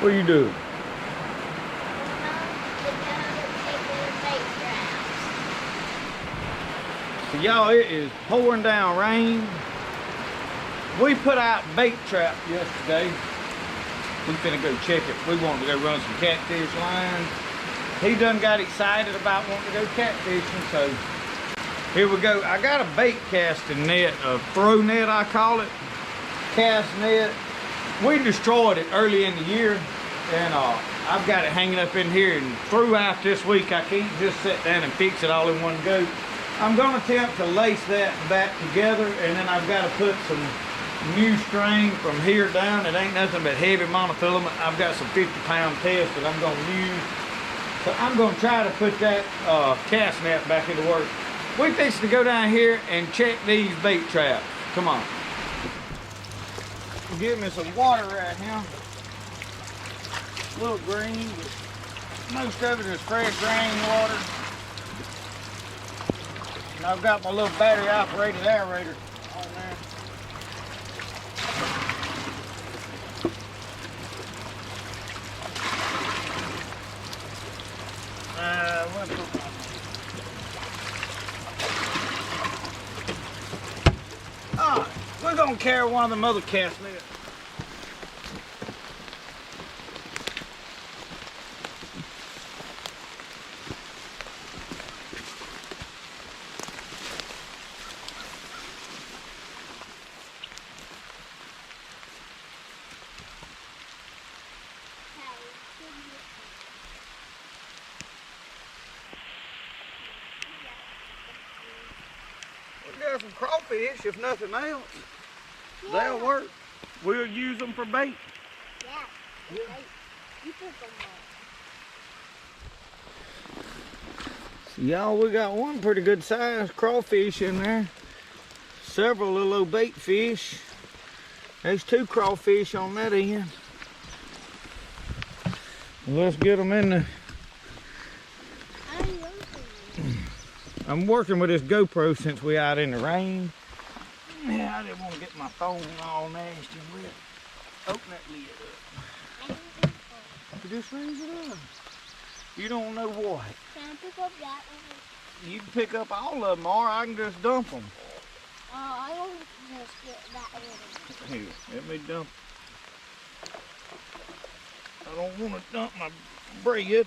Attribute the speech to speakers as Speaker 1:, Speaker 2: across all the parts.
Speaker 1: What are you doing? So y'all, it is pouring down rain. We put out bait trap yesterday. We finna go check it. We wanted to go run some catfish lines. He done got excited about wanting to go catfishing, so here we go. I got a bait casting net, a throw net I call it, cast net. We destroyed it early in the year, and I've got it hanging up in here, and throughout this week I can't just sit down and fix it all in one go. I'm gonna attempt to lace that back together, and then I've got to put some new string from here down. It ain't nothing but heavy monofilament. I've got some 50-pound tests that I'm gonna use. So I'm gonna try to put that cast net back into work. We fixing to go down here and check these bait traps. Come on. Give me some water right here. A little green, but most of it is fresh rainwater. And I've got my little battery operated aerator on there. We're gonna carry one of them other cast nets. We got some crawfish, if nothing else. Yeah. They'll work. We'll use them for bait. Yeah. You put them on. So y'all, we got one pretty good sized crawfish in there. Several little old bait fish. There's 2 crawfish on that end. Let's get them in there. I'm working with this GoPro since we out in the rain. Yeah, I didn't want to get my phone all nasty and wet. Open that lid up. You just raise it up. You don't know what.
Speaker 2: Can I pick up that one?
Speaker 1: You can pick up all of them, or I can just dump them.
Speaker 2: I don't just get that one.
Speaker 1: Here, let me dump. I don't want to dump my bread.
Speaker 2: You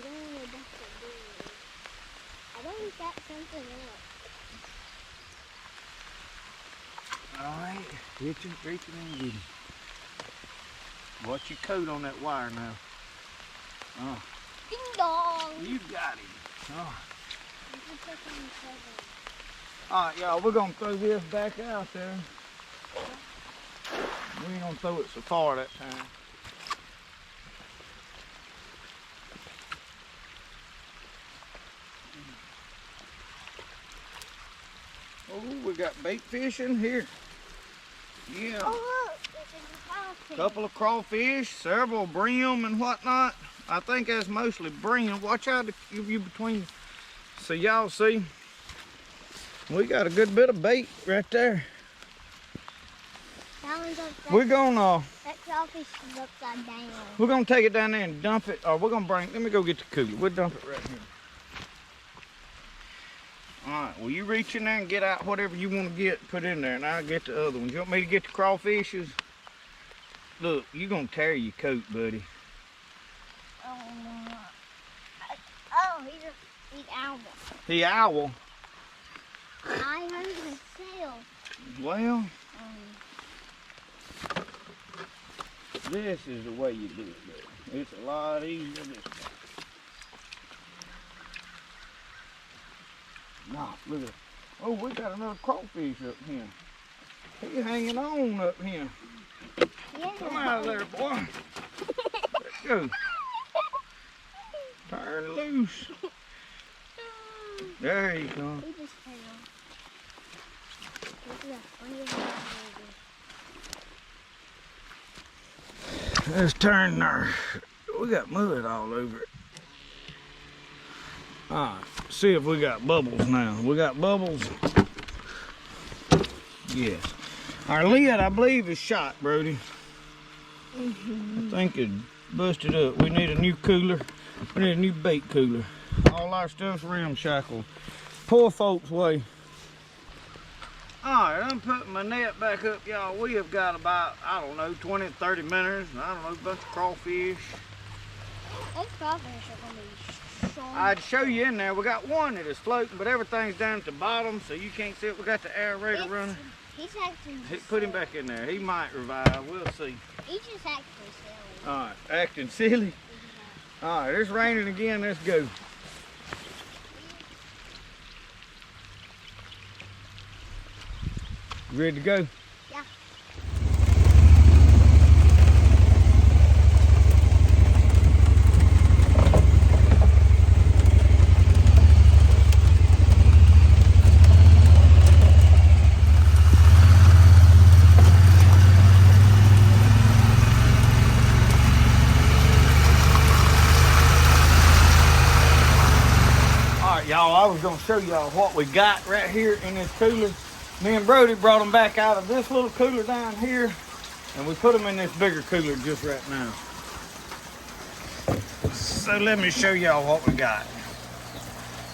Speaker 2: don't want to dump the bread. I don't got something else.
Speaker 1: Alright, reach in and get him. Watch your coat on that wire now.
Speaker 2: Ding dong!
Speaker 1: You got him. Alright, y'all, we're going to throw this back out there. We ain't going to throw it so far that time. Oh, we got bait fish in here. Yeah.
Speaker 2: Oh, look, there's a
Speaker 1: Couple of crawfish, several brim and whatnot. I think that's mostly brim. Watch out if you between. So y'all see, we got a good bit of bait right there. We're gonna.
Speaker 2: That crawfish is upside down.
Speaker 1: We're gonna take it down there and dump it, or we're gonna bring. Let me go get the cooler. We'll dump it right here. All right. Well, you reach in there and get out whatever you want to get, put in there, and I'll get the other ones. You want me to get the crawfishes? Look, you're gonna tear your coat, buddy.
Speaker 2: Oh, he's owl.
Speaker 1: The owl.
Speaker 2: I heard him sail.
Speaker 1: Well, this is the way you do it, buddy. It's a lot easier this way. Nah, look at it. Oh, we got another crawfish up here. He's hanging on up here.
Speaker 2: Yeah.
Speaker 1: Come out of there, boy. Let's go. Turn loose. There you go.
Speaker 2: He just fell.
Speaker 1: Let's turn there. We got mud all over it. Alright, see if we got bubbles now. We got bubbles. Yes. Our lid, I believe, is shot, Brody. I think it busted up. We need a new cooler. We need a new bait cooler. All our stuff's ramshackled. Poor folks' way. Alright, I'm putting my net back up, y'all. We have got about, I don't know, 20, 30 minutes. I don't know, a bunch of crawfish.
Speaker 2: Those crawfish are going to be strong.
Speaker 1: I'd show you in there. We got one that is floating, but everything's down at the bottom, so you can't see it. We got the aerator running.
Speaker 2: He's acting
Speaker 1: Put him back in there. He might revive. We'll see.
Speaker 2: He's just acting silly.
Speaker 1: Alright, acting silly. Alright, it's raining again. Let's go. You ready to go?
Speaker 2: Yeah.
Speaker 1: Alright, y'all, I was going to show y'all what we got right here in this cooler. Me and Brody brought them back out of this little cooler down here, and we put them in this bigger cooler just right now. So let me show y'all what we got.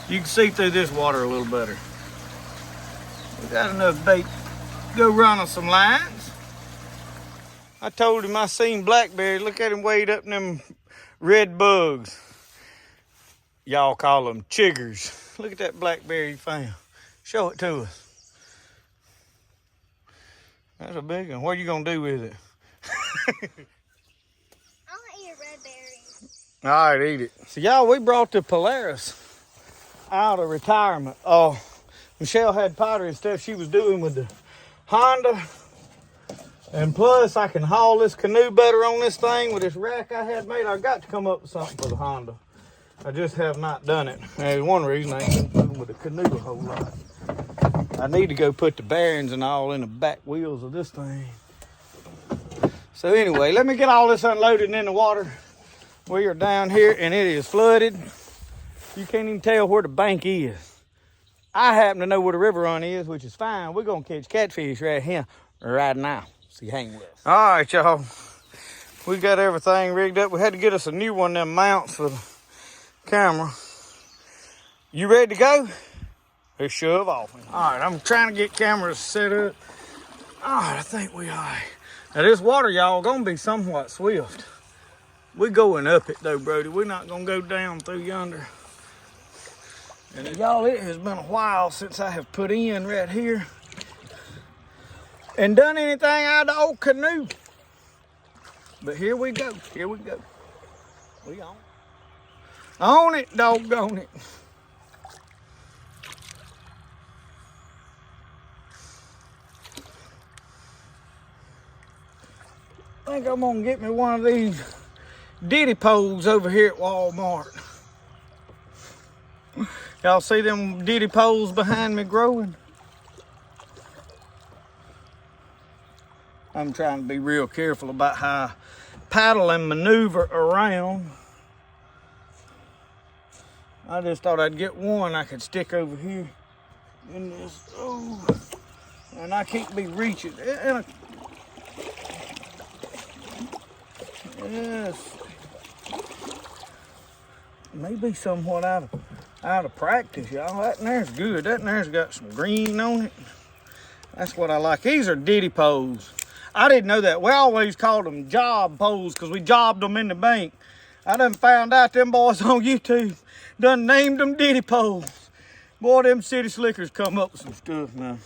Speaker 1: You can see through this water a little better. We got enough bait to go run on some lines. I told him I seen blackberry. Look at him wade up in them red bugs. Y'all call them chiggers. Look at that blackberry you found. Show it to us. That's a big one. What are you gonna do with it?
Speaker 2: I'll eat a red berry.
Speaker 1: All right, eat it. So y'all, we brought the Polaris out of retirement. Oh, Michelle had pottery and stuff she was doing with the Honda. And plus, I can haul this canoe better on this thing with this rack I had made. I got to come up with something for the Honda. I just have not done it. There's one reason I ain't been fooling with the canoe a whole lot. I need to go put the bearings and all in the back wheels of this thing. So anyway, let me get all this unloaded in the water. We are down here and it is flooded. You can't even tell where the bank is. I happen to know where the river run is, which is fine. We're gonna catch catfish right here, right now. So you hang with us. All right, y'all. We got everything rigged up. We had to get us a new one of them mounts for the camera. You ready to go? Let's shove off. All right, I'm trying to get cameras set up. All right, I think we are. Now this water, y'all, gonna be somewhat swift. We going up it though, Brody. We're not gonna go down through yonder. And y'all, it has been a while since I have put in right here and done anything out of the old canoe. But here we go, here we go. We on. On it, doggone it. I think I'm gonna get me one of these diddy poles over here at Walmart. Y'all see them diddy poles behind me growing? I'm trying to be real careful about how I paddle and maneuver around. I just thought I'd get one I could stick over here in this. Oh, and I can't be reaching. Yes. Maybe somewhat out of practice, y'all. That in there's good. That in there's got some green on it. That's what I like. These are diddy poles. I didn't know that. We always called them job poles because we jobbed them in the bank. I done found out them boys on YouTube done named them diddy poles. Boy, them city slickers come up with some stuff now.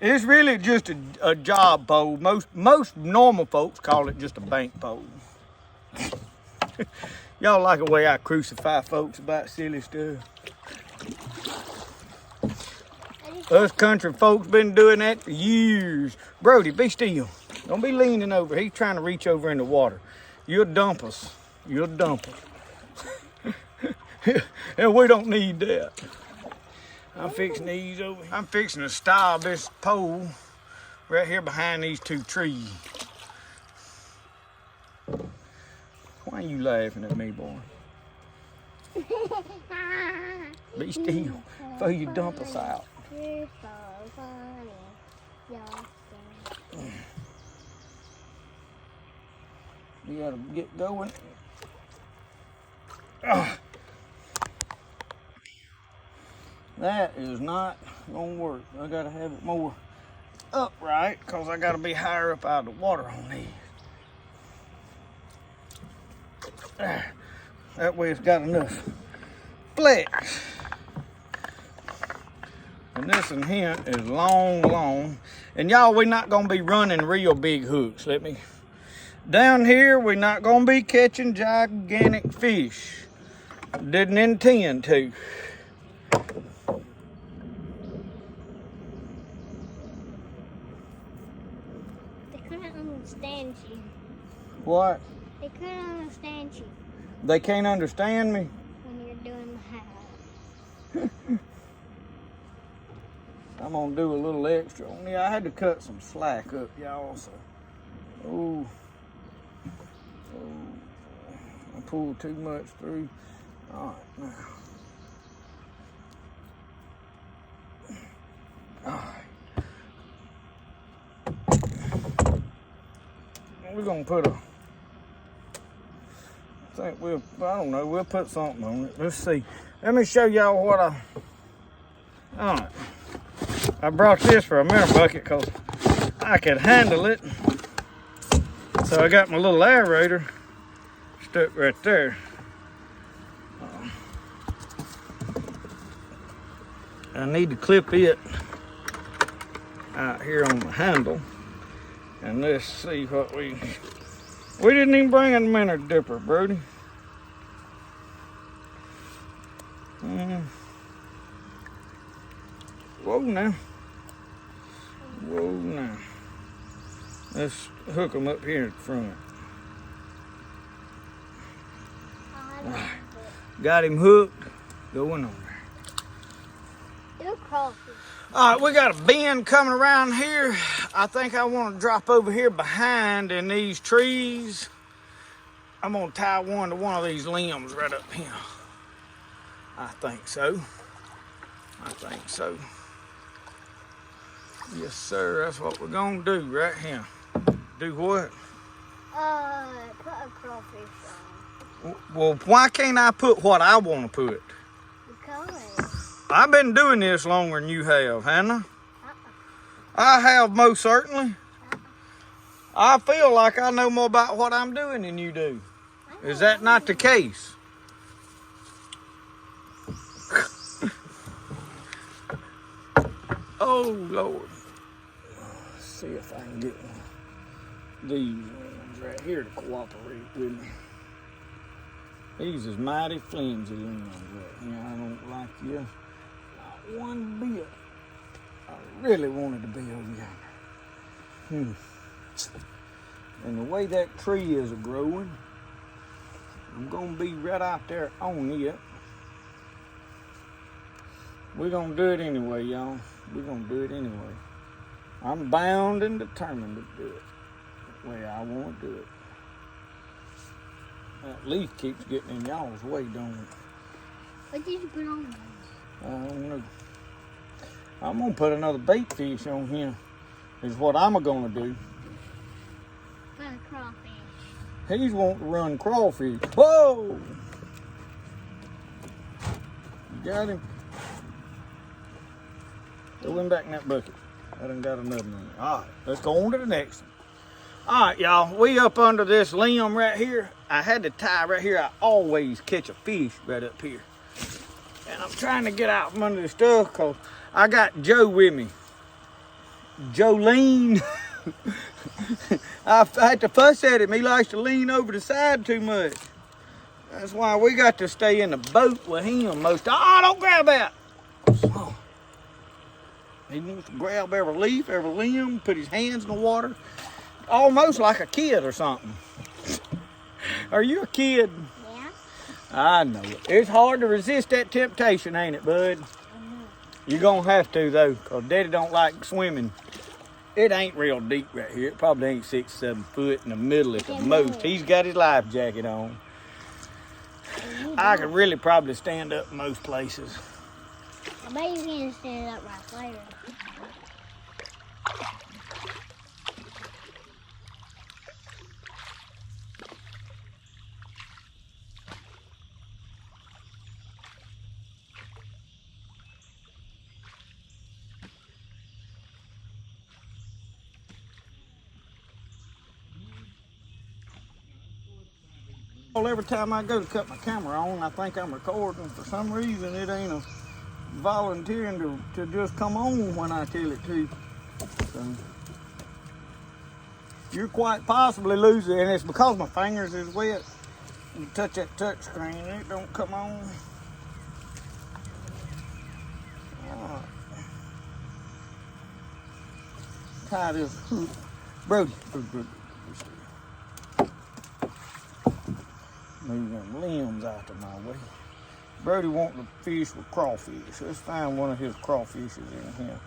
Speaker 1: It's really just a job pole. Most normal folks call it just a bank pole. Y'all like the way I crucify folks about silly stuff. Us country folks been doing that for years. Brody, be still. Don't be leaning over. He's trying to reach over in the water. You'll dump us. You'll dump us. And we don't need that. I'm fixing these over here. I'm fixing to style this pole right here behind these two trees. Why are you laughing at me, boy? Be still before you dump us out.
Speaker 2: You're so funny.
Speaker 1: be able to get going. Oh. That is not gonna work. I gotta have it more upright because I gotta be higher up out of the water on these. That way it's got enough flex. And this and here is long. And y'all, we're not gonna be running real big hooks. Down here, we're not gonna be catching gigantic fish. Didn't intend to.
Speaker 2: They couldn't understand you.
Speaker 1: What?
Speaker 2: They couldn't understand you
Speaker 1: They can't understand me?
Speaker 2: when you're doing the house.
Speaker 1: I'm gonna do a little extra on I had to cut some slack up, y'all. So, oh, I pulled too much through. All right, now. All right. We're gonna put I don't know, we'll put something on it. Let's see. Let me show y'all what all right. I brought this for a mirror bucket because I could handle it. So I got my little aerator stuck right there. I need to clip it out here on the handle. And let's see what we didn't even bring a minute dipper, Brody. Whoa now. Let's hook them up here in front. Right. Got him hooked. Going on there.
Speaker 2: You're crawfish.
Speaker 1: All right, we got a bend coming around here. I think I want to drop over here behind in these trees. I'm going to tie one to one of these limbs right up here. I think so. Yes, sir. That's what we're going to do right here. Do what?
Speaker 2: Put a crawfish on.
Speaker 1: Well, why can't I put what I want to put?
Speaker 2: Because.
Speaker 1: I've been doing this longer than you have, Hannah. I have, most certainly. I feel like I know more about what I'm doing than you do. Is that not the case? Oh, Lord. Let's see if I can get these ones right here to cooperate with me. These is mighty flimsy limbs right here. I don't like you. Not one bit. I really wanted to be over yonder. And the way that tree is growing, I'm gonna be right out there on it. We're gonna do it anyway, y'all. We're gonna do it anyway. I'm bound and determined to do it the way I want to do it. That leaf keeps getting in y'all's way, don't it?
Speaker 2: What did you put on?
Speaker 1: I don't know. I'm gonna put another bait fish on here. Is what I'm gonna do.
Speaker 2: Put a crawfish.
Speaker 1: He's wanting to run crawfish. Whoa! You got him? Throw him back in that bucket. I done got another one. All right, let's go on to the next one. All right, y'all, we up under this limb right here. I had to tie right here. I always catch a fish right up here. And I'm trying to get out from under the stuff because I got Joe with me. Jolene. I had to fuss at him. He likes to lean over the side too much. That's why we got to stay in the boat with him most. Oh, don't grab that. Oh. He wants to grab every leaf, every limb, put his hands in the water. Almost like a kid or something. Are you a kid?
Speaker 2: Yeah.
Speaker 1: I know it. It's hard to resist that temptation, ain't it, bud? You're going to have to, though, because Daddy don't like swimming. It ain't real deep right here. It probably ain't 6, 7 foot in the middle at the most. He's got his life jacket on. I could really probably stand up in most places.
Speaker 2: I bet you can stand up right later.
Speaker 1: Well, every time I go to cut my camera on, I think I'm recording. For some reason, it ain't a volunteering to just come on when I tell it to. So, you're quite possibly losing, and it's because my fingers is wet. You touch that touch screen, it don't come on. Alright. Tie this hook. Brody. Move them limbs out of my way. Brody wants to fish with crawfish. Let's find one of his crawfishes in here.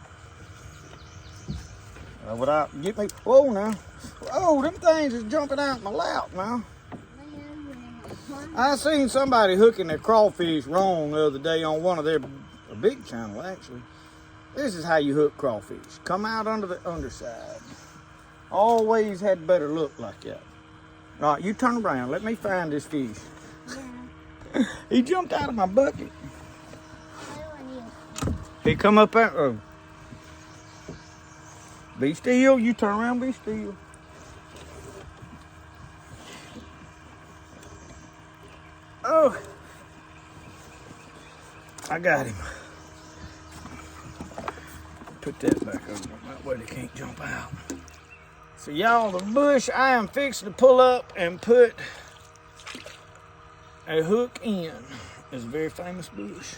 Speaker 1: Without get me. Whoa now. Oh, them things is jumping out my lap now. I seen somebody hooking their crawfish wrong the other day on one of their a big channel actually. This is how you hook crawfish. Come out under the underside. Always had better look like that. All right, you turn around. Let me find this fish. Yeah. He jumped out of my bucket. He come up there. Oh. Be still. You turn around. Be still. Oh, I got him. Put that back over. That way they can't jump out. So y'all, the bush I am fixing to pull up and put a hook in is a very famous bush.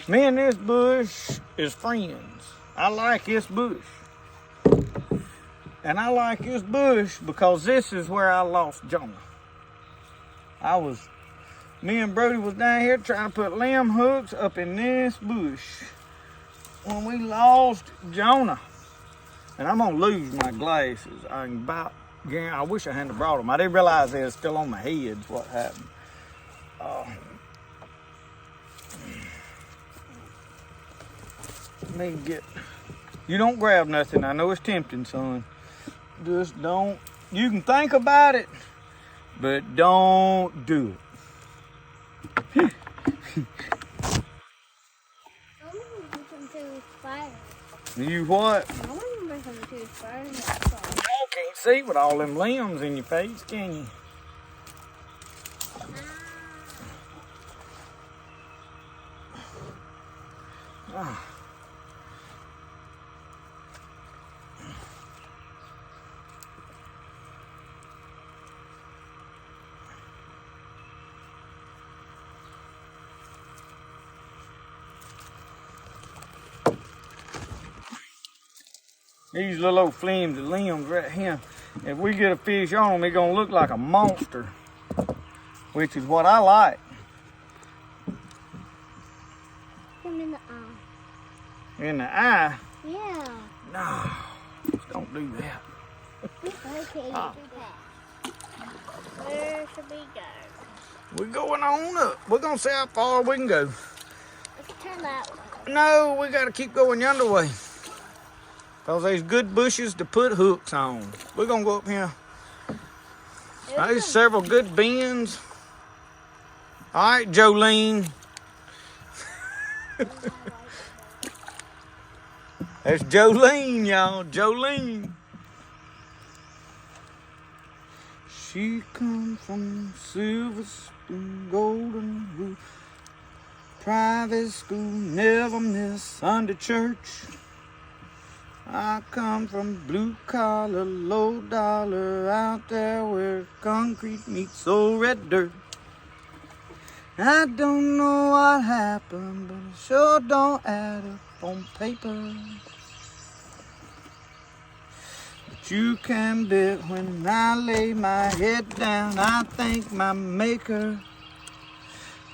Speaker 1: Me and this bush is friends. I like this bush. And I like this bush because this is where I lost Jonah. Me and Brody was down here trying to put limb hooks up in this bush when we lost Jonah. And I'm gonna lose my glasses. I wish I hadn't brought them. I didn't realize they were still on my head. What happened? Let me get. You don't grab nothing. I know it's tempting, son. Just don't. You can think about it, but don't do it. You what? Y'all can't see with all them limbs in your face, can you? Ah. These little old flimsy limbs right here, if we get a fish on them, they're gonna look like a monster, which is what I like.
Speaker 2: Come in the eye.
Speaker 1: In the eye?
Speaker 2: Yeah.
Speaker 1: No, don't do that.
Speaker 2: Okay, do that. Where should we go?
Speaker 1: We're going on up. We're gonna see how far we can go.
Speaker 2: Let's turn that way.
Speaker 1: No, we gotta keep going yonder way. Because there's good bushes to put hooks on. We're going to go up here. There's several good bends. All right, Jolene. That's Jolene, y'all. Jolene. She come from Silver Spoon, Golden Roof. Private school, never miss Sunday church. I come from blue collar, low dollar, out there where concrete meets old red dirt. I don't know what happened, but it sure don't add up on paper. But you can bet when I lay my head down, I thank my maker.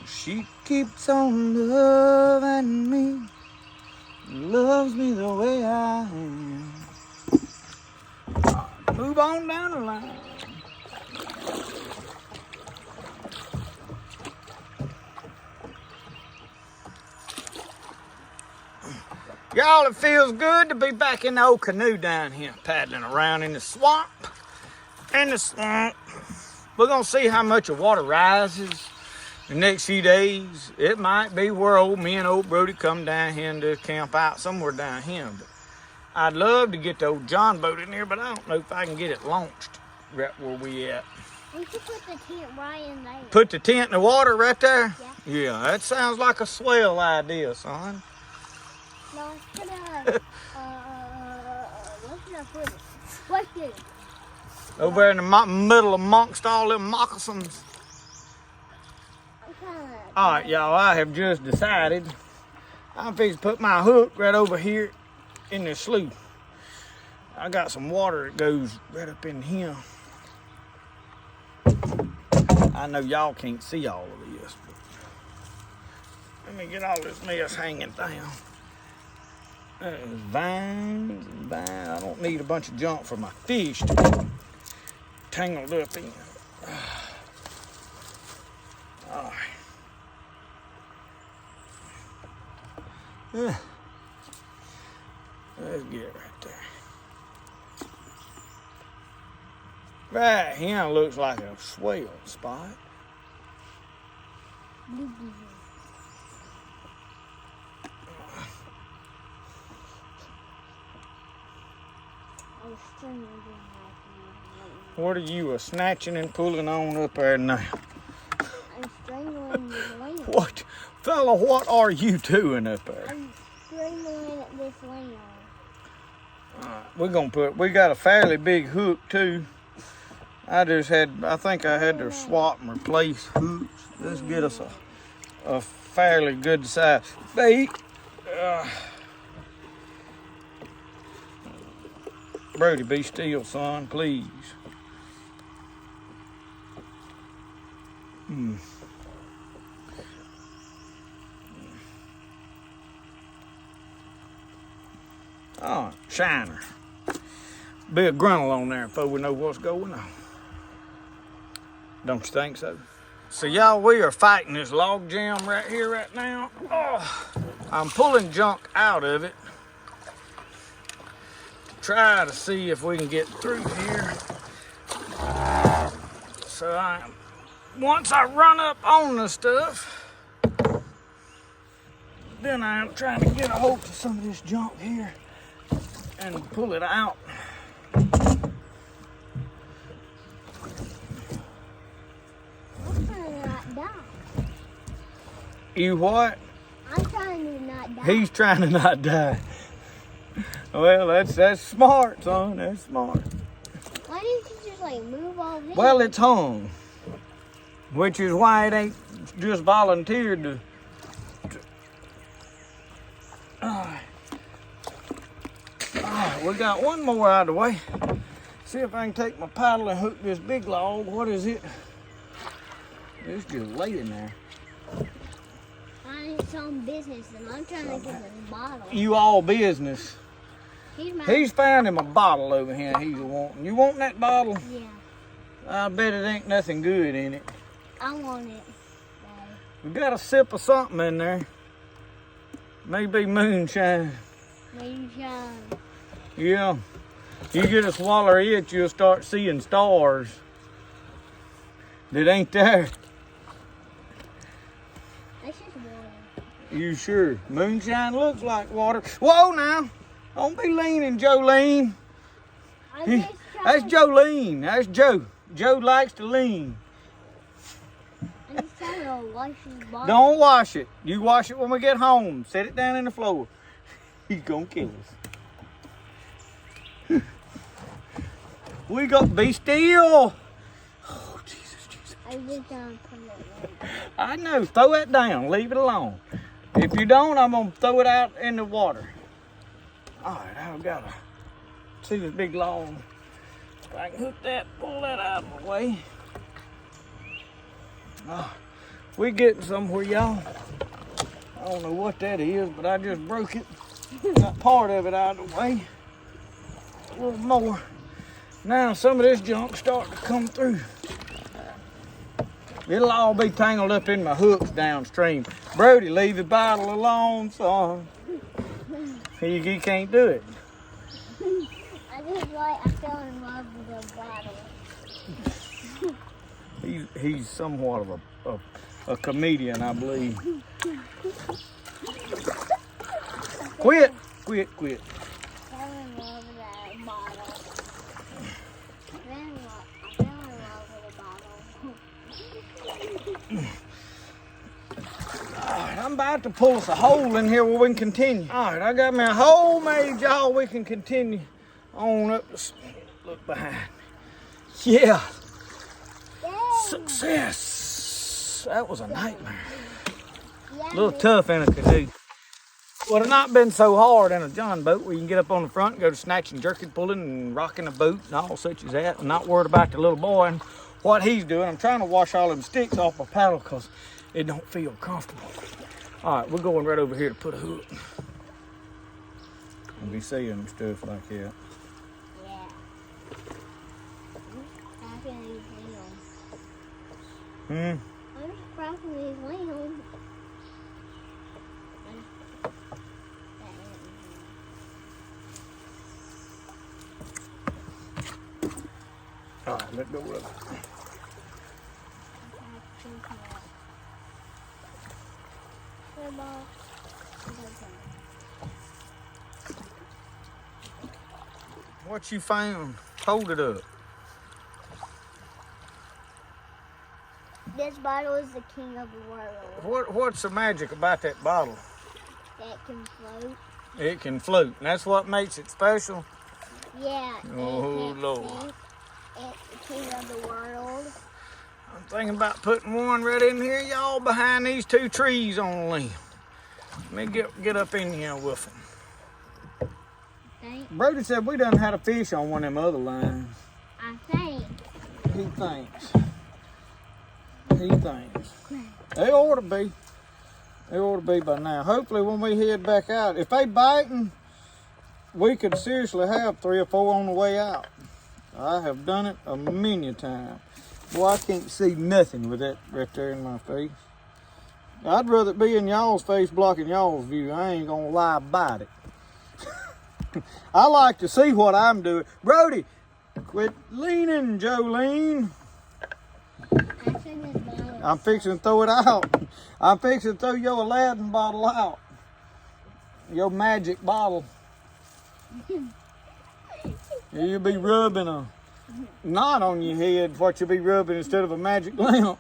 Speaker 1: She keeps on loving me. Loves me the way I am. Move on down the line. Y'all, it feels good to be back in the old canoe down here, paddling around in the swamp. We're gonna see how much the water rises the next few days. It might be where me and old Brody come down here and to camp out somewhere down here. But I'd love to get the old John boat in there, but I don't know if I can get it launched right where we at.
Speaker 2: We should put the tent right in there.
Speaker 1: Put the tent in the water right there?
Speaker 2: Yeah.
Speaker 1: Yeah, that sounds like a swell idea, son.
Speaker 2: No, let's put a, where should I put it? What's this?
Speaker 1: Over there in the middle amongst all them moccasins. All right, y'all, I have just decided I'm fixing to put my hook right over here in the slough. I got some water that goes right up in here. I know y'all can't see all of this, but let me get all this mess hanging down. There's vines and vines. I don't need a bunch of junk for my fish to be tangled up in. All right. Let's get it right there. Right here looks like a swell spot. What are you snatching and pulling on up there now?
Speaker 2: I'm strangling the lamb.
Speaker 1: What? Fella, what are you doing up there?
Speaker 2: I'm strangling this lamb.
Speaker 1: We got a fairly big hook too. I think I had to swap and replace hooks. Let's get us a fairly good size bait. Brody, be still, son, please. Oh, shiner. Be a grunnel on there before we know what's going on. Don't you think so? So y'all, we are fighting this log jam right here right now. Oh, I'm pulling junk out of it to try to see if we can get through here. So once I run up on the stuff, then I'm trying to get a hold of some of this junk here and pull it out. You what?
Speaker 2: I'm trying to not die.
Speaker 1: He's trying to not die. Well, that's smart, son. That's smart.
Speaker 2: Why didn't you just like move all this?
Speaker 1: Well, it's hung, which is why it ain't just volunteered to. We got one more out of the way. See if I can take my paddle and hook this big log. What is it? It's just laying there.
Speaker 2: I'm some business and I'm trying to get this bottle.
Speaker 1: You all business.
Speaker 2: He's
Speaker 1: found him a bottle over here he's wanting. You want that bottle?
Speaker 2: Yeah.
Speaker 1: I bet it ain't nothing good in it.
Speaker 2: I want it.
Speaker 1: We got a sip of something in there. Maybe moonshine.
Speaker 2: Moonshine.
Speaker 1: Yeah. You get a swallow it, you'll start seeing stars that ain't there.
Speaker 2: That's just water.
Speaker 1: You sure? Moonshine looks like water. Whoa now! Don't be leaning, Jolene. That's Jolene. That's Joe. Joe likes to lean.
Speaker 2: I'm just trying to wash his bottle.
Speaker 1: Don't wash it. You wash it when we get home. Set it down in the floor. He's gonna kill us. We got to be still. Oh, Jesus.
Speaker 2: I just don't put it right.
Speaker 1: I know. Throw it down. Leave it alone. If you don't, I'm going to throw it out in the water. All right, I've got to see this big log. If I can hook that, pull that out of the way. We're getting somewhere, y'all. I don't know what that is, but I just broke it. Got part of it out of the way. A little more. Now some of this junk starting to come through. It'll all be tangled up in my hooks downstream. Brody, leave the bottle alone, son. He can't do it.
Speaker 2: I fell in love with the bottle.
Speaker 1: He's somewhat of a comedian, I believe. Quit.
Speaker 2: Fell in love with that bottle. I fell in love with the bottle.
Speaker 1: Alright, I'm about to pull us a hole in here where we can continue. Alright, I got me a hole made, y'all. We can continue on up the... Look behind me. Yeah. Success. That was a nightmare. A little tough in a canoe. Would have not been so hard in a John boat where you can get up on the front and go to snatching, jerking, pulling, and rocking the boat and all such as that. I'm not worried about the little boy and what he's doing. I'm trying to wash all them sticks off my paddle because it don't feel comfortable. All right, we're going right over here to put a hook. I'll be seeing stuff like that.
Speaker 2: Yeah. I'm cracking these limbs.
Speaker 1: All right, let go of it. What you found? Hold it up.
Speaker 2: This bottle is the king of the world.
Speaker 1: What's the magic about that bottle?
Speaker 2: That can float.
Speaker 1: It can float, and that's what makes it special.
Speaker 2: Yeah.
Speaker 1: Oh, Lord.
Speaker 2: It's the king of the world.
Speaker 1: I'm thinking about putting one right in here, y'all, behind these two trees on the limb. Let me get up in here with them. Brody said we done had a fish on one of them other lines.
Speaker 2: I think.
Speaker 1: He thinks. He thinks. They ought to be. They ought to be by now. Hopefully when we head back out, if they biting, we could seriously have 3 or 4 on the way out. I have done it a million times. Boy, I can't see nothing with that right there in my face. I'd rather be in y'all's face blocking y'all's view. I ain't gonna lie about it. I like to see what I'm doing. Brody, quit leaning, Jolene. I'm fixing to throw it out. I'm fixing to throw your Aladdin bottle out. Your magic bottle. You'll be rubbing a knot on your head, what you'll be rubbing instead of a magic lamp.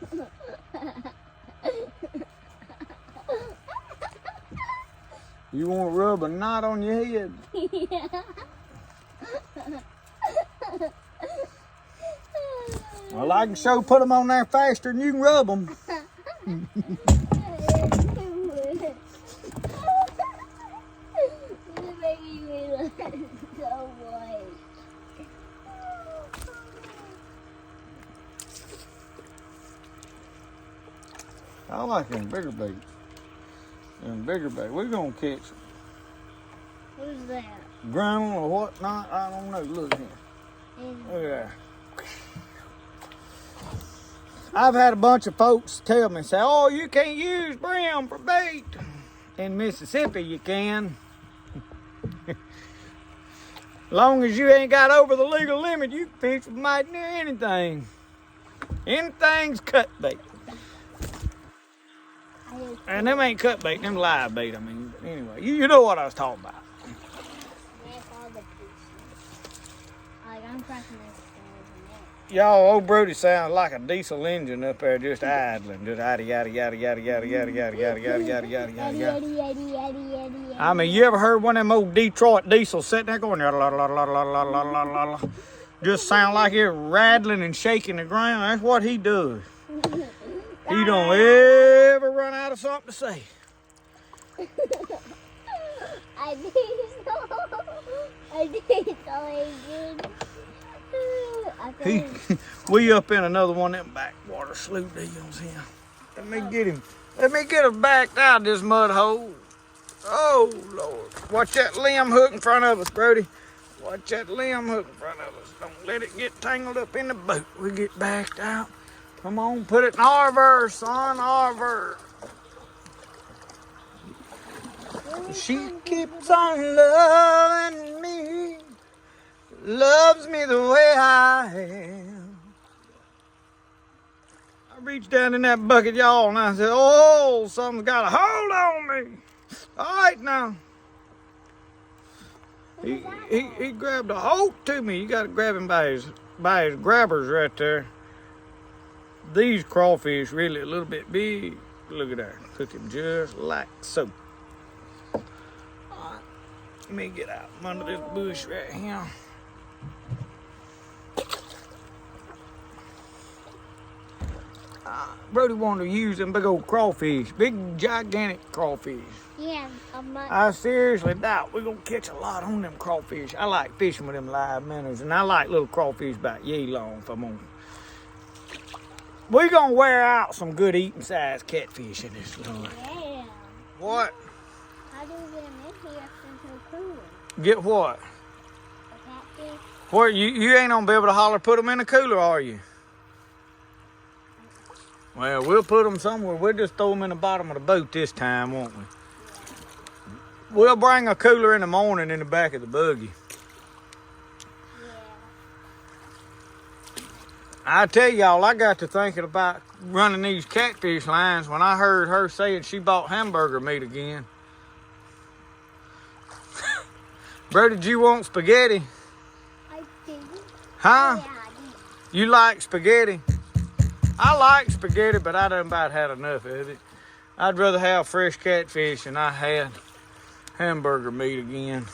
Speaker 1: You want to rub a knot on your head?
Speaker 2: Yeah.
Speaker 1: Well, I can put them on there faster than you can rub them. I like them bigger baits. Them bigger baits. We're going to catch them.
Speaker 2: Who's that?
Speaker 1: Ground or whatnot, I don't know. Look here. Look at that. I've had a bunch of folks tell me, say, oh, you can't use brim for bait. In Mississippi, you can. Long as you ain't got over the legal limit, you can fish with might near anything. Anything's cut bait. And them ain't cut bait, them live bait. I mean, anyway, you know what I was talking about.
Speaker 2: I'm cracking this.
Speaker 1: Y'all, old Brody sounds like a diesel engine up there just idling. Just yada, yada, yada, yada, yada, yada, yada, yada, yada, yada, yada, yada, yada. I mean, you ever heard one of them old Detroit diesels sitting there going, la, la, la, la, la, la, la, la, la, just sound like it's rattling and shaking the ground? That's what he does. He don't ever run out of something to say.
Speaker 2: I think so good.
Speaker 1: We up in another one of them backwater slough deals here. Let me get him. Let me get him backed out of this mud hole. Oh, Lord. Watch that limb hook in front of us, Brody. Watch that limb hook in front of us. Don't let it get tangled up in the boat. We get backed out. Come on, put it in Arbor, son, Arbor. She keeps on loving me. Loves me the way I am. I reached down in that bucket, y'all, and I said, oh, something's got a hold on me. All right, now. He grabbed a hold to me. You got to grab him by his grabbers right there. These crawfish really a little bit big. Look at that. Cook them just like so. All right. Let me get out from under this bush right here. Brody wanted to use them big old crawfish. Big, gigantic crawfish.
Speaker 2: Yeah,
Speaker 1: I seriously doubt we're going to catch a lot on them crawfish. I like fishing with them live minnows, and I like little crawfish about yay long if I'm on. We're going to wear out some good eating size catfish in this lure.
Speaker 2: Yeah.
Speaker 1: What?
Speaker 2: How do we get them in here into the cooler?
Speaker 1: Get what?
Speaker 2: The catfish?
Speaker 1: What, you ain't going to be able to holler put them in the cooler, are you? Well, we'll put them somewhere. We'll just throw them in the bottom of the boat this time, won't we? We'll bring a cooler in the morning in the back of the buggy.
Speaker 2: Yeah.
Speaker 1: I tell y'all, I got to thinking about running these catfish lines when I heard her saying she bought hamburger meat again. Bro, did you want spaghetti?
Speaker 2: I did.
Speaker 1: Huh?
Speaker 2: Yeah, I did.
Speaker 1: You like spaghetti? I like spaghetti, but I done about had enough of it. I'd rather have fresh catfish than I had hamburger meat again.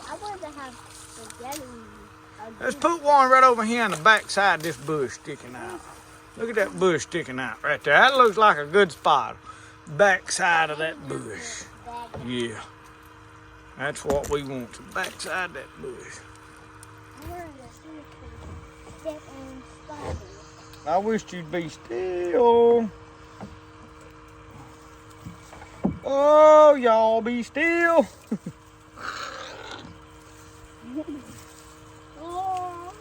Speaker 2: I want to have spaghetti again.
Speaker 1: Let's put one right over here on the back side of this bush sticking out. Look at that bush sticking out right there. That looks like a good spot. Back side of that bush. Yeah. That's what we want, the back side of that bush.
Speaker 2: I want to see if they step on spiders.
Speaker 1: I wished you'd be still. Oh, y'all be still.
Speaker 2: Oh.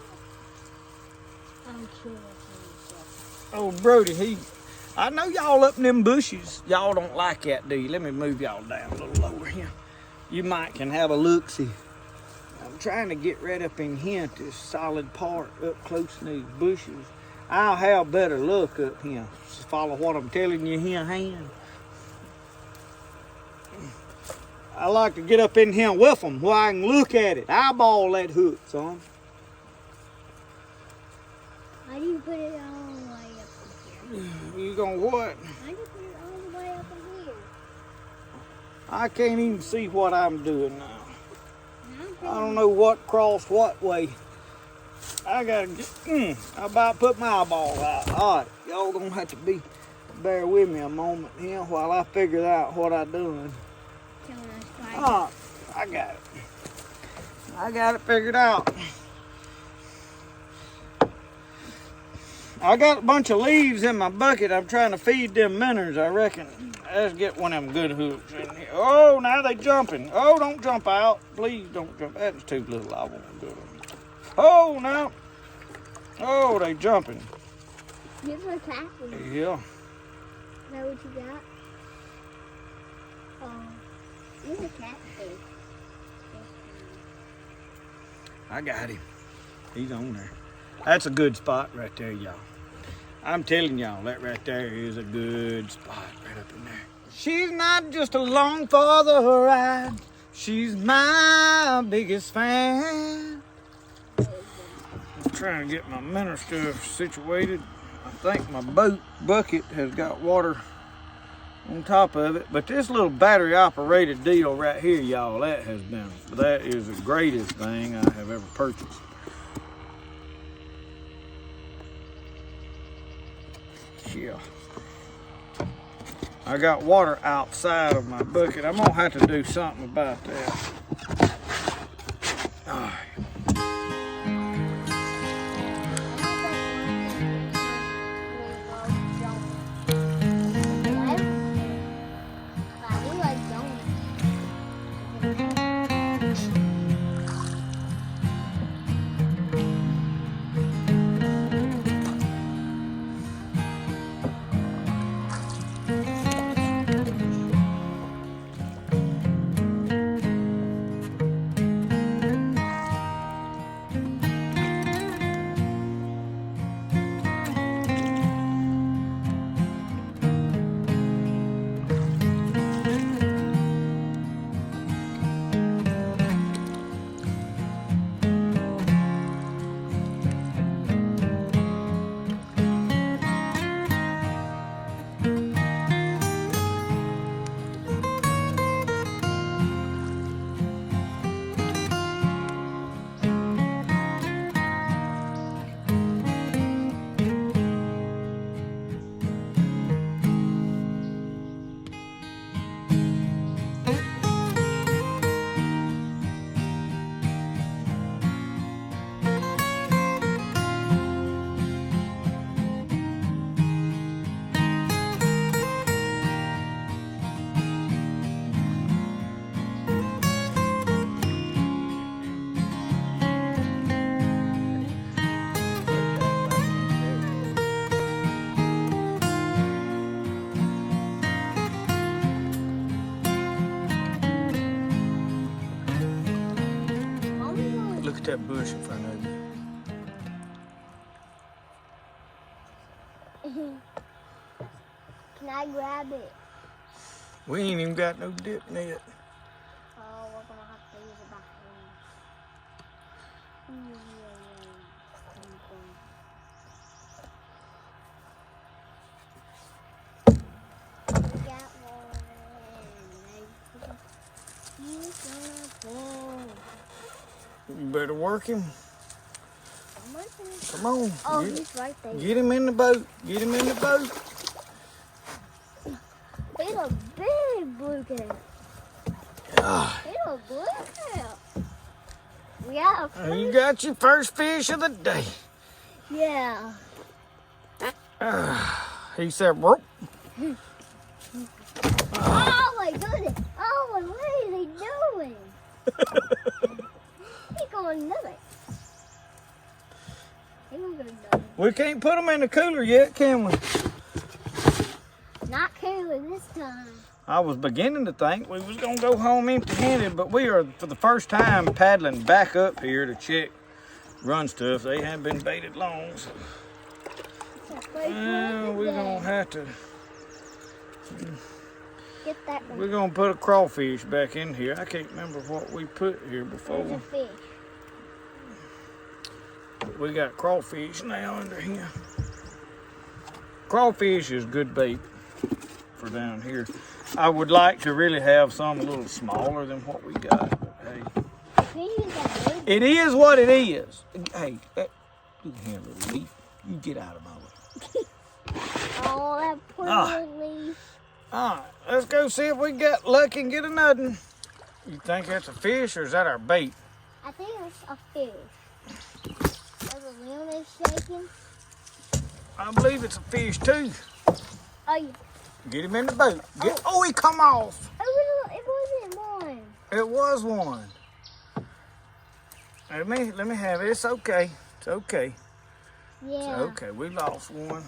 Speaker 2: I'm sure
Speaker 1: Oh, Brody, I know y'all up in them bushes. Y'all don't like that, do you? Let me move y'all down a little lower here. You might can have a look-see. I'm trying to get right up in here at this solid part up close to these bushes. I'll have better luck up here. Just follow what I'm telling you here, hand. I like to get up in here with them where I can look at it. Eyeball that hook, son.
Speaker 2: How do you put it all the way up in here?
Speaker 1: You gonna what?
Speaker 2: How do you put it all the way up in here?
Speaker 1: I can't even see what I'm doing now. I don't know what crossed what way. I gotta get, I about put my eyeball out. All right, y'all gonna have to bear with me a moment here while I figure out what I done. Oh, I got it. I got it figured out. I got a bunch of leaves in my bucket. I'm trying to feed them minnows, I reckon. Let's get one of them good hooks in here. Oh, now they jumping. Oh, don't jump out. Please don't jump. That's too little. I won't do it. Oh, now. Oh, they jumping.
Speaker 2: Here's a catfish.
Speaker 1: Yeah.
Speaker 2: Is that what you got? Oh, here's a catfish.
Speaker 1: I got him. He's on there. That's a good spot right there, y'all. I'm telling y'all, that right there is a good spot right up in there. She's not just along for the ride. She's my biggest fan. I'm trying to get my minnow stuff situated. I think my boat bucket has got water on top of it. But this little battery operated deal right here, y'all, that is the greatest thing I have ever purchased. Yeah. I got water outside of my bucket. I'm gonna have to do something about that. All right. that bush in front of you.
Speaker 2: Can I grab it?
Speaker 1: We ain't even got no dip net.
Speaker 2: Oh, we're gonna have to use the bathroom. We got one. He's gonna pull.
Speaker 1: You better work him. Come on.
Speaker 2: Oh, he's right there.
Speaker 1: Get him in the boat. Get him in the boat.
Speaker 2: He's a big blue cat.
Speaker 1: Ah.
Speaker 2: He's a blue cat. We got a fish.
Speaker 1: You got your first fish of the day.
Speaker 2: Yeah.
Speaker 1: He said, "Rope."
Speaker 2: Oh my goodness. Oh, what is he doing? He's going nuts. He's going to go nuts.
Speaker 1: We can't put them in the cooler yet, can we?
Speaker 2: Not cooler this time.
Speaker 1: I was beginning to think we was going to go home empty-handed, but we are, for the first time, paddling back up here to check run stuff. They haven't been baited long, so we're going to have to...
Speaker 2: Get that one.
Speaker 1: We're going to put a crawfish back in here. I can't remember what we put here before.
Speaker 2: There's a fish.
Speaker 1: We got crawfish now under here. Crawfish is good bait for down here. I would like to really have some a little smaller than what we got, but hey. It is what it is. Hey, look here, little leaf. You get out of my way.
Speaker 2: Oh, that poor little leaf.
Speaker 1: All right, let's go see if we got lucky and get another one. You think that's a fish or is that our bait?
Speaker 2: I think it's a fish. There's a limb is shaking.
Speaker 1: I believe it's a fish too.
Speaker 2: Oh, yeah.
Speaker 1: Get him in the boat. Oh, he come off.
Speaker 2: It wasn't one.
Speaker 1: It was one. Let me have it. It's okay. It's okay.
Speaker 2: Yeah.
Speaker 1: It's okay. We lost one.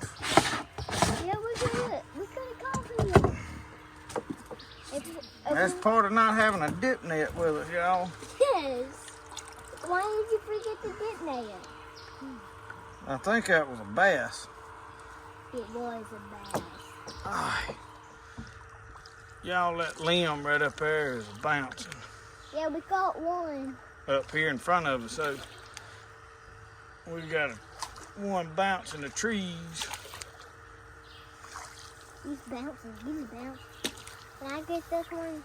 Speaker 2: Yeah, we could have caught him.
Speaker 1: That's part of not having a dip net with us, y'all.
Speaker 2: Yes. Why did you forget the dip net?
Speaker 1: I think that was a bass.
Speaker 2: It was a bass.
Speaker 1: Y'all, that limb right up there is bouncing
Speaker 2: Yeah, we caught one.
Speaker 1: up here in front of us. So we got one bouncing the trees.
Speaker 2: He's bouncing. He's bouncing. Can I get this one?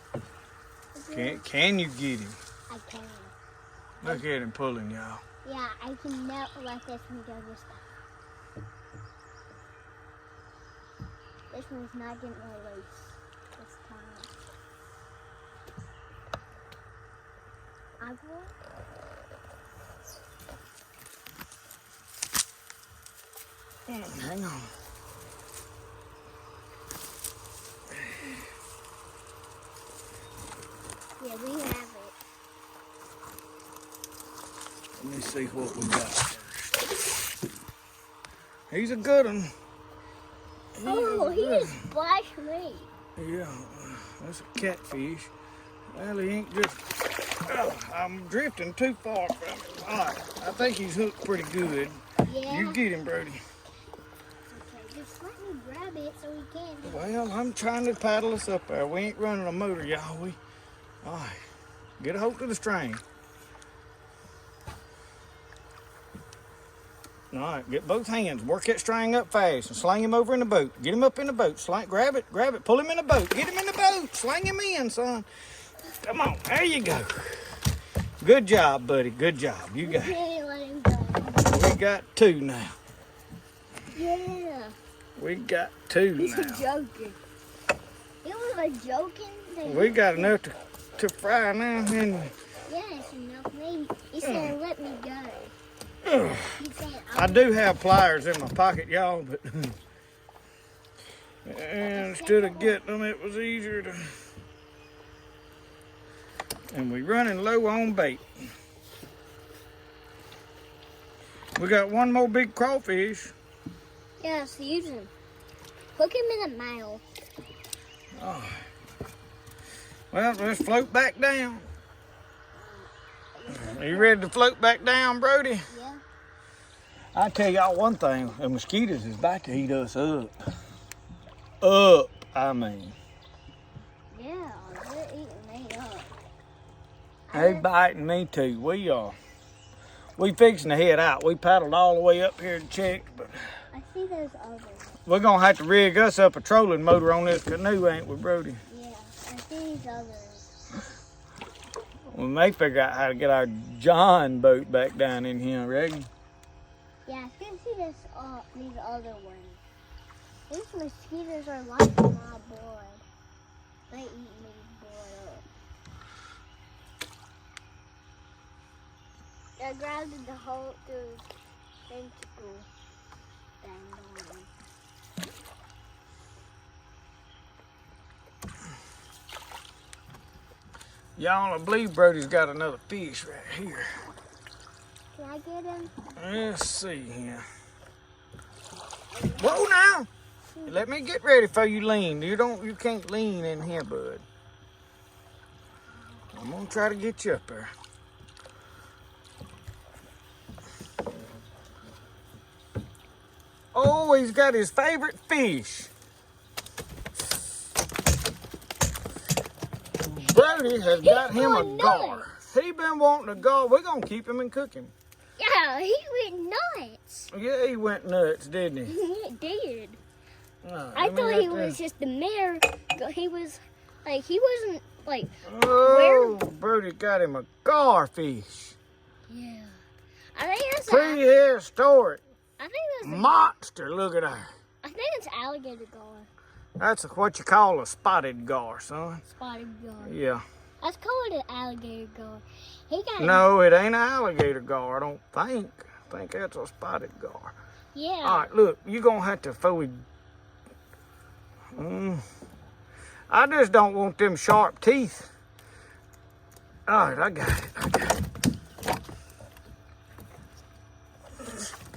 Speaker 1: Can you get him?
Speaker 2: I can.
Speaker 1: Look at him pulling, y'all.
Speaker 2: Yeah, I can never let this one go this time. This one's not getting released this time. I will.
Speaker 1: Hang on.
Speaker 2: Yeah, we have it.
Speaker 1: Let me see what we got first. He's a good one.
Speaker 2: Oh, he just splashed me.
Speaker 1: Yeah, that's a catfish. Well, he ain't just... Oh, I'm drifting too far from him. All right, I think he's hooked pretty good.
Speaker 2: Yeah.
Speaker 1: You get him, Brody.
Speaker 2: Okay, just let me grab it so he can.
Speaker 1: Well, I'm trying to paddle us up there. We ain't running a motor, y'all. All right, get a hold of the string. All right, get both hands. Work that string up fast and sling him over in the boat. Get him up in the boat. Grab it, pull him in the boat. Get him in the boat. Sling him in, son. Come on, there you go. Good job, buddy. Good job. You got it.
Speaker 2: Let him go.
Speaker 1: We got two now.
Speaker 2: Yeah.
Speaker 1: We got two
Speaker 2: He's
Speaker 1: now.
Speaker 2: joking. He was joking.
Speaker 1: We got enough to fry now, haven't we?
Speaker 2: Yes, enough. He said, let me go. He said,
Speaker 1: I do have pliers in my pocket, y'all, but instead of getting them, it was easier to. And we running low on bait. We got one more big crawfish.
Speaker 2: Yes, use him. Hook him in the mouth.
Speaker 1: Oh. Well, let's float back down. Are you ready to float back down, Brody?
Speaker 2: Yeah.
Speaker 1: I'll tell y'all one thing. The mosquitoes is about to eat us up. Up, I mean.
Speaker 2: Yeah, they're eating me up.
Speaker 1: They biting me too. We fixing to head out. We paddled all the way up here to check, but
Speaker 2: I see those others.
Speaker 1: we're gonna have to rig us up a trolling motor on this canoe, ain't we, Brody?
Speaker 2: Yeah, I see these others.
Speaker 1: We may figure out how to get our John boat back down in here, reckon?
Speaker 2: Yeah, I can see these other ones. These mosquitoes are like my board. They eat me board up. I grabbed the whole tentacle thing on them.
Speaker 1: Y'all, I believe Brody's got another fish right here.
Speaker 2: Can I get him?
Speaker 1: Let's see here. Whoa now! Let me get ready for you lean. You can't lean in here, bud. I'm gonna try to get you up there. Oh, he's got his favorite fish. Brody has got him a gar. He been wanting a gar. We're gonna keep him and cook him.
Speaker 2: Yeah, he went nuts.
Speaker 1: Yeah, he went nuts, didn't he?
Speaker 2: He did.
Speaker 1: Right,
Speaker 2: I thought he was just the mayor. He wasn't like.
Speaker 1: Oh, Brody got him a garfish.
Speaker 2: Yeah. I think that's
Speaker 1: Prehistoric
Speaker 2: I think that's
Speaker 1: monster. Look at her.
Speaker 2: I think it's alligator gar.
Speaker 1: That's what you call a spotted gar, son.
Speaker 2: Spotted gar.
Speaker 1: Yeah.
Speaker 2: Let's call it an alligator gar. He got
Speaker 1: No, it ain't an alligator gar, I don't think. I think that's a spotted gar.
Speaker 2: Yeah.
Speaker 1: All right, look, you're going to have to fully... I just don't want them sharp teeth. All right, I got it.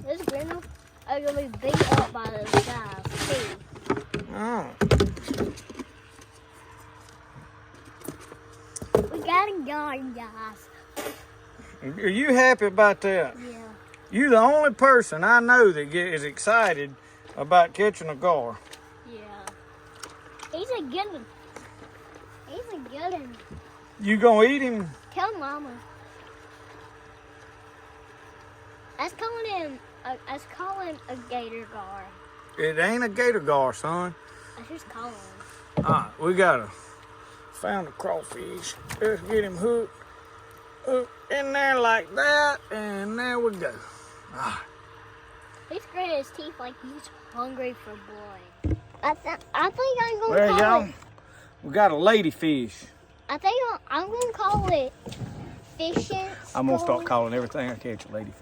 Speaker 2: This grandma are gonna be beat up by those guys too.
Speaker 1: Oh.
Speaker 2: We got a garden, guys.
Speaker 1: Are you happy about that?
Speaker 2: Yeah.
Speaker 1: You're the only person I know that is excited about catching a gar.
Speaker 2: Yeah. He's a good one. He's a good one.
Speaker 1: You gonna eat him?
Speaker 2: Tell Mama. Let's call him a gator gar.
Speaker 1: It ain't a gator gar, son.
Speaker 2: Let's just call him.
Speaker 1: All right, we found a crawfish. Let's get him hooked in there like that, and there we go. All right.
Speaker 2: He's gritting his teeth like he's hungry for blood. I think I'm gonna
Speaker 1: Well,
Speaker 2: call
Speaker 1: y'all,
Speaker 2: it.
Speaker 1: we got a ladyfish.
Speaker 2: I think I'm gonna call it fishing.
Speaker 1: I'm gonna start calling everything I catch a ladyfish.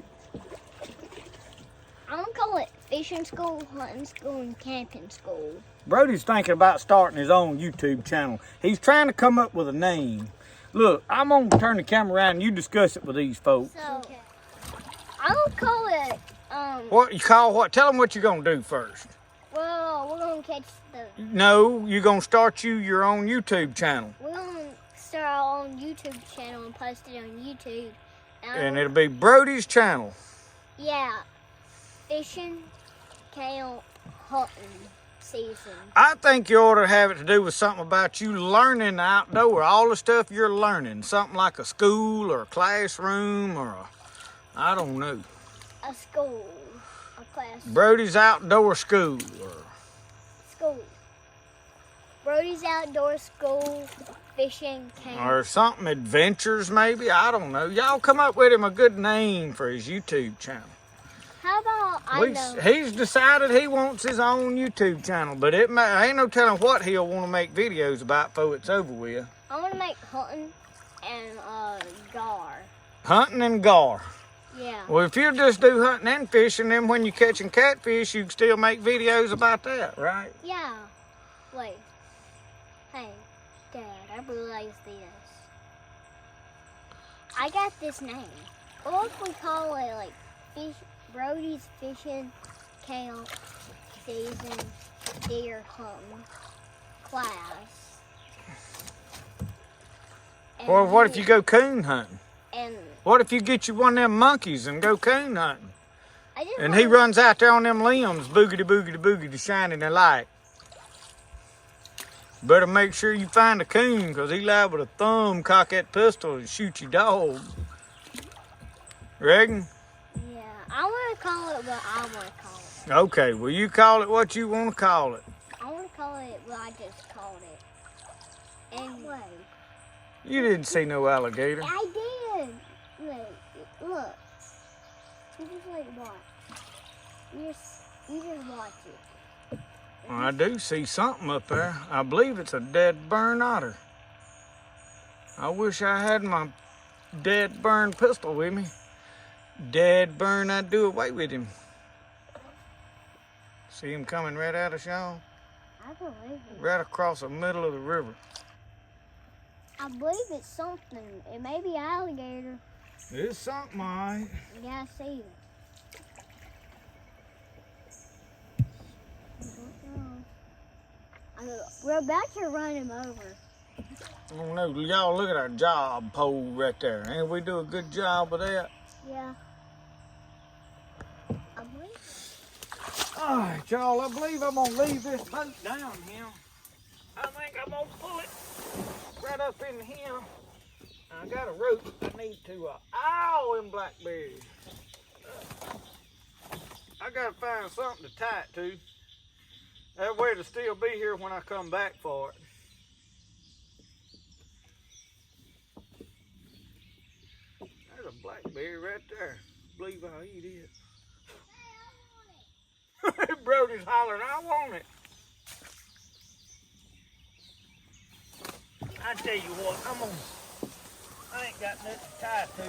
Speaker 2: I'm gonna call it fishing school, hunting school, and camping school.
Speaker 1: Brody's thinking about starting his own YouTube channel. He's trying to come up with a name. Look, I'm gonna turn the camera around and you discuss it with these folks.
Speaker 2: So I'm gonna call it
Speaker 1: What you call what? Tell them what you're gonna do first.
Speaker 2: well, we're gonna catch the.
Speaker 1: No, you're gonna start your own YouTube channel.
Speaker 2: We're gonna start our own YouTube channel and post it on YouTube.
Speaker 1: And it'll be Brody's channel.
Speaker 2: Yeah, fishing, camp, hunting season.
Speaker 1: I think you ought to have it to do with something about you learning the outdoor, all the stuff you're learning. Something like a school or a classroom or I don't know.
Speaker 2: A school, a class.
Speaker 1: Brody's outdoor school.
Speaker 2: School. Brody's outdoor school, fishing, camp.
Speaker 1: Or something, adventures maybe, I don't know. Y'all come up with him a good name for his YouTube channel.
Speaker 2: How about I know?
Speaker 1: He's decided he wants his own YouTube channel, but ain't no telling what he'll want to make videos about before it's over with.
Speaker 2: I want to make hunting and gar.
Speaker 1: Hunting and gar.
Speaker 2: Yeah.
Speaker 1: Well, if you just do hunting and fishing, then when you're catching catfish, you can still make videos about that, right?
Speaker 2: Yeah. Wait. Hey, Dad, I realized this. I got this name. What if we call it like Brody's Fishing Camp Season Deer Hunting Class?
Speaker 1: Or what if you go coon hunting?
Speaker 2: And
Speaker 1: What if you get you one of them monkeys and go coon hunting? And he
Speaker 2: wanna...
Speaker 1: runs out there on them limbs, boogity, boogity, boogity, shining the light. Better make sure you find a coon, because he liable to thumb cock that pistol and shoot your dog. Reckon?
Speaker 2: Yeah, I want to call it what I want to call it.
Speaker 1: Okay, well you call it what you want to call it.
Speaker 2: I want to call it what I just called it. Anyway.
Speaker 1: You didn't see no alligator.
Speaker 2: I did. Wait, look. You just like watch. You just watch it.
Speaker 1: I do see something up there. I believe it's a dead burn otter. I wish I had my dead burn pistol with me. Dead burn, I'd do away with him. See him coming right out of Shaw?
Speaker 2: I believe it.
Speaker 1: Right across the middle of the river.
Speaker 2: I believe it's something. It may be alligator.
Speaker 1: It's something, all right.
Speaker 2: You gotta see it. We're about to run him over.
Speaker 1: I don't know. Y'all look at our job pole right there. Ain't we do a good job with that?
Speaker 2: Yeah. I believe it.
Speaker 1: All right, y'all. I believe I'm going to leave this boat down here. I think I'm going to pull it right up in here. I got a rope I need to ow, them blackberries. I got to find something to tie it to. That way it'll still be here when I come back for it. There's a blackberry right there. I believe I'll eat it.
Speaker 2: Hey, I want it.
Speaker 1: Brody's hollering, I want it. I tell you what, I ain't got nothing to tie it to.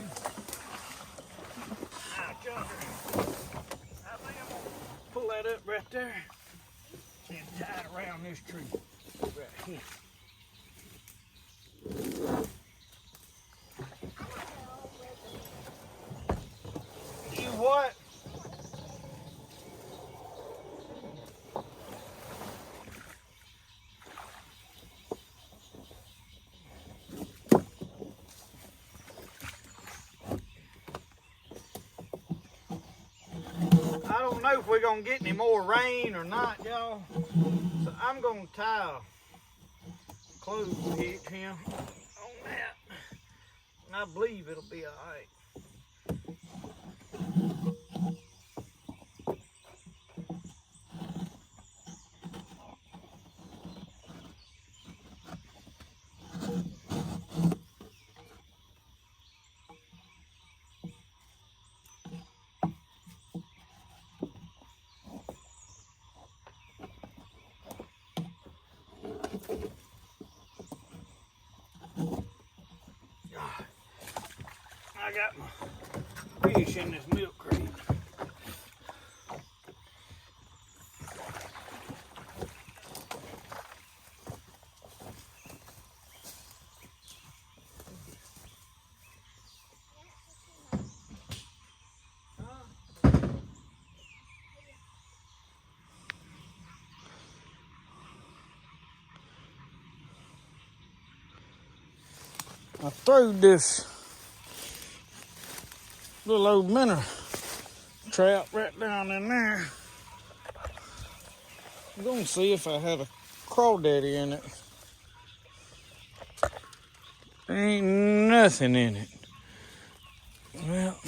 Speaker 1: Ouch, under. I think I'm gonna pull that up right there and tie it around this tree right here. You what? I don't know if we're gonna get any more rain or not, y'all. So I'm gonna tie a clothes hitch here on that. And I believe it'll be alright. I got my fish in this milk crate. I threw this little old minnow trap right down in there. I'm gonna see if I had a crawdaddy in it. There ain't nothing in it. Well,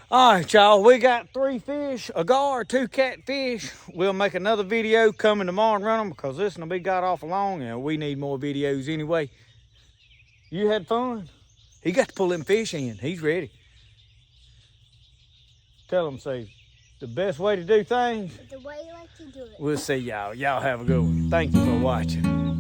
Speaker 1: all right, y'all, we got 3 fish, a gar, 2 catfish. We'll make another video coming tomorrow and run them because this one will be got off long and we need more videos anyway. You had fun? He got to pull them fish in. He's ready. Tell him, say, the best way to do things.
Speaker 2: The way you like to do it.
Speaker 1: We'll see y'all. Y'all have a good one. Thank you for watching.